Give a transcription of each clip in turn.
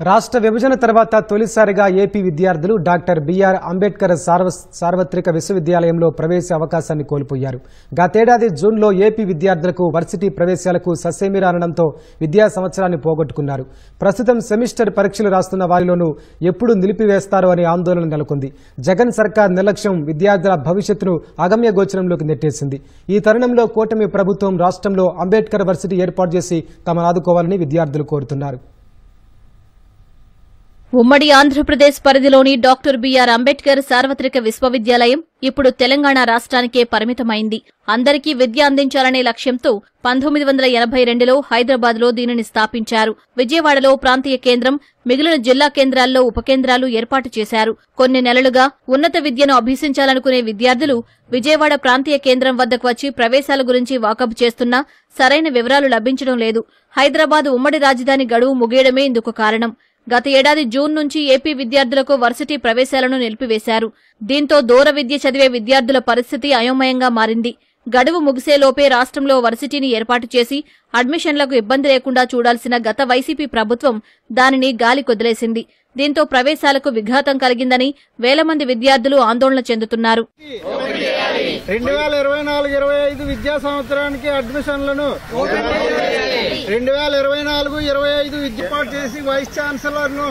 రాష్ట్ర విభజన తర్వాత తొలిసారిగా ఏపీ విద్యార్థులు డాక్టర్ బిఆర్ అంబేద్కర్ సార్వత్రిక విశ్వవిద్యాలయంలో ప్రవేశ అవకాశాన్ని కోల్పోయారు. గతేడాది జూన్లో ఏపీ విద్యార్థులకు వర్సిటీ ప్రవేశాలకు ససేమిరానడంతో విద్యా సంవత్సరాన్ని పోగొట్టుకున్నారు. ప్రస్తుతం సెమిస్టర్ పరీక్షలు రాస్తున్న వారిలోనూ ఎప్పుడు నిలిపివేస్తారో అనే ఆందోళన నెలకొంది. జగన్ సర్కార్ నిర్లక్ష్యం విద్యార్థుల భవిష్యత్తును అగమ్య గోచరంలోకి నెట్టేసింది. ఈ తరుణంలో కూటమి ప్రభుత్వం రాష్ట్రంలో అంబేద్కర్ వర్సిటీ ఏర్పాటు చేసి తమను ఆదుకోవాలని విద్యార్థులు కోరుతున్నారు. ఉమ్మడి ఆంధ్రప్రదేశ్ పరిధిలోని డాక్టర్ బిఆర్ అంబేద్కర్ సార్వత్రిక విశ్వవిద్యాలయం ఇప్పుడు తెలంగాణ రాష్ట్రానికే పరిమితమైంది. అందరికీ విద్య అందించాలనే లక్ష్యంతో 1982లో హైదరాబాద్లో దీనిని స్థాపించారు. విజయవాడలో ప్రాంతీయ కేంద్రం, మిగిలిన జిల్లా కేంద్రాల్లో ఉపకేంద్రాలు ఏర్పాటు చేశారు. కొన్ని నెలలుగా ఉన్నత విద్యను అభ్యసించాలనుకునే విద్యార్థులు విజయవాడ ప్రాంతీయ కేంద్రం వద్దకు వచ్చి ప్రవేశాల గురించి వాకబు చేస్తున్నా సరైన వివరాలు లభించడం లేదు. హైదరాబాద్ ఉమ్మడి రాజధాని గడువు ముగియడమే ఇందుకు కారణం. గత ఏడాది జూన్ నుంచి ఏపీ విద్యార్థులకు వర్సిటీ ప్రవేశాలను నిలిపివేశారు. దీంతో దూర విద్య చదివే విద్యార్థుల పరిస్థితి అయోమయంగా మారింది. గడువు ముగిసేలోపే రాష్ట్రంలో వర్సిటీని ఏర్పాటు చేసి అడ్మిషన్లకు ఇబ్బంది లేకుండా చూడాల్సిన గత వైసీపీ ప్రభుత్వం దానిని గాలి కొదిలేసింది. దీంతో ప్రవేశాలకు విఘాతం కలిగిందని వేల మంది విద్యార్థులు ఆందోళన చెందుతున్నారు. 2024-25 విద్యా సంవత్సరానికి అడ్మిషన్లను 2024-25 ఏర్పాటు చేసి వైస్ ఛాన్సలర్ను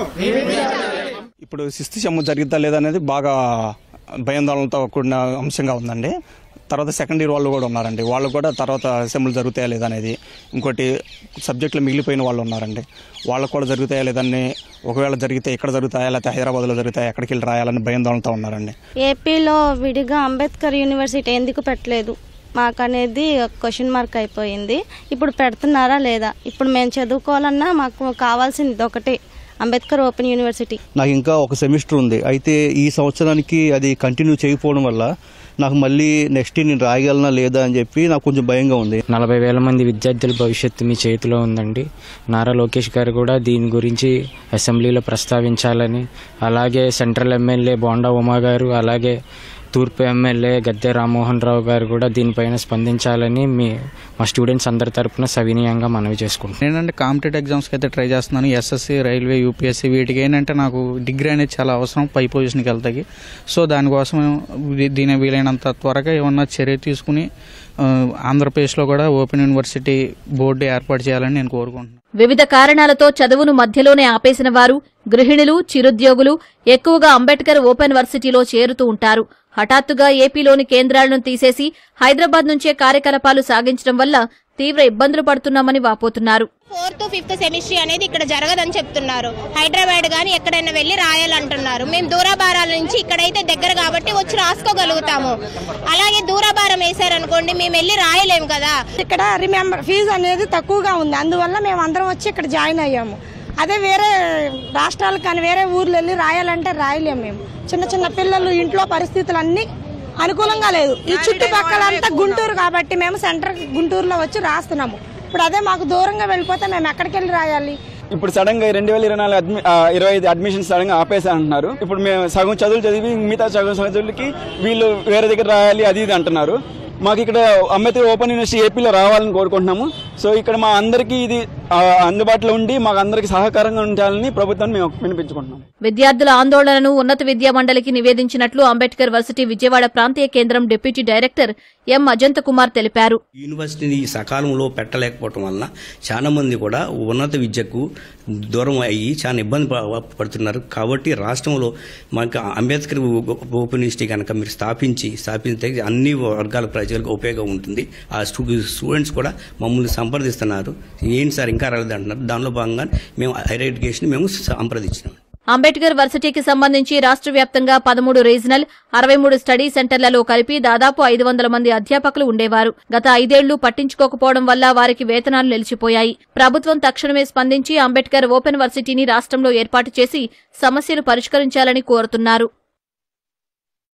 ఇప్పుడు 6th సెమ్ జరుగుతా లేదనేది బాగా భయాందోళనతో కూడిన అంశంగా ఉందండి. తర్వాత సెకండ్ ఇయర్ వాళ్ళు కూడా ఉన్నారండి. వాళ్ళు కూడా తర్వాత సెమ్లు జరుగుతాయా లేదనేది, ఇంకోటి సబ్జెక్టులు మిగిలిపోయిన వాళ్ళు ఉన్నారండి. వాళ్ళకు కూడా జరుగుతాయా లేదని, ఒకవేళ జరిగితే ఇక్కడ జరుగుతాయా లేకపోతే హైదరాబాద్లో జరుగుతాయా, ఎక్కడికి వెళ్ళి రాయాలని భయాందోళనతో ఉన్నారండి. ఏపీలో విడిగా అంబేద్కర్ యూనివర్సిటీ ఎందుకు పెట్టలేదు మాకనేది క్వశ్చన్ మార్క్ అయిపోయింది. ఇప్పుడు పెడుతున్నారా లేదా? ఇప్పుడు మేము చదువుకోవాలన్నా మాకు కావాల్సింది ఒకటే, అంబేద్కర్ ఓపెన్ యూనివర్సిటీ. నాకు ఇంకా ఒక సెమిస్టర్ ఉంది. అయితే ఈ సంవత్సరానికి అది కంటిన్యూ చేయకపోవడం వల్ల నాకు మళ్ళీ నెక్స్ట్ నేను రాయగలనా లేదా అని చెప్పి నాకు కొంచెం భయంగా ఉంది. 40,000 మంది విద్యార్థుల భవిష్యత్తు మీ చేతిలో ఉందండి. నారా లోకేష్ గారు కూడా దీని గురించి అసెంబ్లీలో ప్రస్తావించాలని, అలాగే సెంట్రల్ ఎమ్మెల్యే బోండా ఉమా గారు, అలాగే తూర్పు ఎమ్మెల్యే గద్దె రామ్మోహన్ రావు గారు కూడా దీనిపైన స్పందించాలని మా స్టూడెంట్స్ అందరి తరఫున సవినీయంగా మనవి చేసుకుంటున్నాను. ఏంటంటే కాంపిటేటివ్ ఎగ్జామ్స్కి అయితే ట్రై చేస్తున్నాను. ఎస్ఎస్సి, రైల్వే, యూపీఎస్సీ వీటికి ఏంటంటే నాకు డిగ్రీ అనేది చాలా అవసరం పై పొజిషన్కి వెళ్తాయి. సో దానికోసం దీని వీలైనంత త్వరగా ఏమన్నా చర్య తీసుకుని ఆంధ్రప్రదేశ్లో కూడా ఓపెన్ యూనివర్సిటీ బోర్డు ఏర్పాటు చేయాలని నేను కోరుకుంటున్నాను. వివిధ కారణాలతో చదువును మధ్యలోనే ఆపేసిన వారు, గృహిణులు, చిరుద్యోగులు ఎక్కువగా అంబేద్కర్ ఓపెన్ వర్సిటీలో చేరుతూ ఉంటారు. హఠాత్తుగా ఏపీలోని కేంద్రాలను తీసేసి హైదరాబాద్ నుంచే కార్యకలాపాలు సాగించడం వల్ల తీవ్ర ఇబ్బందులు పడుతున్నామని వాపోతున్నారు. 4th, 5th సెమిస్టర్ అనేది ఇక్కడ జరగదని చెప్తున్నారు. హైదరాబాద్ గానీ ఎక్కడైనా వెళ్లి రాయాలంటున్నారు. మేము దూరభారాల నుంచి ఇక్కడైతే దగ్గర కాబట్టి వచ్చి రాసుకోగలుగుతాము. అలాగే దూరభారం వేశారనుకోండి మేము వెళ్లి రాయలేము కదా. ఇక్కడ ఫీజు అనేది తక్కువగా ఉంది. అందువల్ల మేము అందరం వచ్చి ఇక్కడ జాయిన్ అయ్యాము. అదే వేరే రాష్ట్రాలకు కానీ వేరే ఊర్లు వెళ్ళి రాయాలంటే రాయలేము. మేము చిన్న చిన్న పిల్లలు, ఇంట్లో పరిస్థితులు అన్ని అనుకూలంగా లేదు. ఈ చుట్టుపక్కలంతా గుంటూరు కాబట్టి మేము సెంటర్ గుంటూరులో వచ్చి రాస్తున్నాము. ఇప్పుడు అదే మాకు దూరంగా వెళ్ళిపోతే మేము ఎక్కడికి వెళ్ళి రాయాలి? ఇప్పుడు సడన్ గా 2024-25 అడ్మిషన్స్ సడన్ గా ఆపేసా అంటున్నారు. ఇప్పుడు మేము సగం చదువులు చదివి మిగతా సగం చదువులకి వీళ్ళు వేరే దగ్గర రాయాలి అది ఇది అంటున్నారు. మాకు ఇక్కడ అంబేద్కర్ ఓపెన్ యూనివర్సిటీ ఏపీలో రావాలని కోరుకుంటున్నాము. సో ఇక్కడ మా అందరికీ ఇది అందుబాటులో ఉండి మాకు అందరికి సహకారంగా ఉండాలని ప్రభుత్వాన్ని మేము వినిపించుకుంటున్నాం. విద్యార్థుల ఆందోళనను ఉన్నత విద్యా మండలికి నివేదించినట్లు అంబేద్కర్ వర్సిటీ విజయవాడ ప్రాంతీయ కేంద్రం deputy director M Ajanta Kumar తెలిపారు. యూనివర్సిటీని సకాలంలో పెట్టలేకపోవడం వలన చాలా మంది కూడా ఉన్నత విద్యకు దూరం అయ్యి చాలా ఇబ్బంది పడుతున్నారు. కాబట్టి రాష్ట్రంలో మనకు అంబేద్కర్ ఓపెన్ యూనివర్సిటీ కనుక మీరు స్థాపిస్తే అన్ని వర్గాల ప్రజలకు ఉపయోగం ఉంటుంది. ఆ స్టూడెంట్స్ కూడా మమ్మల్ని సంప్రదిస్తున్నారు. ఏంటి సార్ ఇంకా రాలేదు అంటున్నారు. దానిలో భాగంగా మేము హైయర్ ఎడ్యుకేషన్ మేము సంప్రదించినాం. అంబేద్కర్ వర్సిటీకి సంబంధించి రాష్ట్ర వ్యాప్తంగా 13 రీజనల్, 63 స్టడీ సెంటర్లలో కలిపి దాదాపు 500 మంది అధ్యాపకులు ఉండేవారు. గత 5 ఏళ్లు పట్టించుకోకపోవడం వల్ల వారికి వేతనాలు నిలిచిపోయాయి. ప్రభుత్వం తక్షణమే స్పందించి అంబేద్కర్ ఓపెన్ వర్సిటీని రాష్ట్రంలో ఏర్పాటు చేసి సమస్యలు పరిష్కరించాలని కోరుతున్నారు.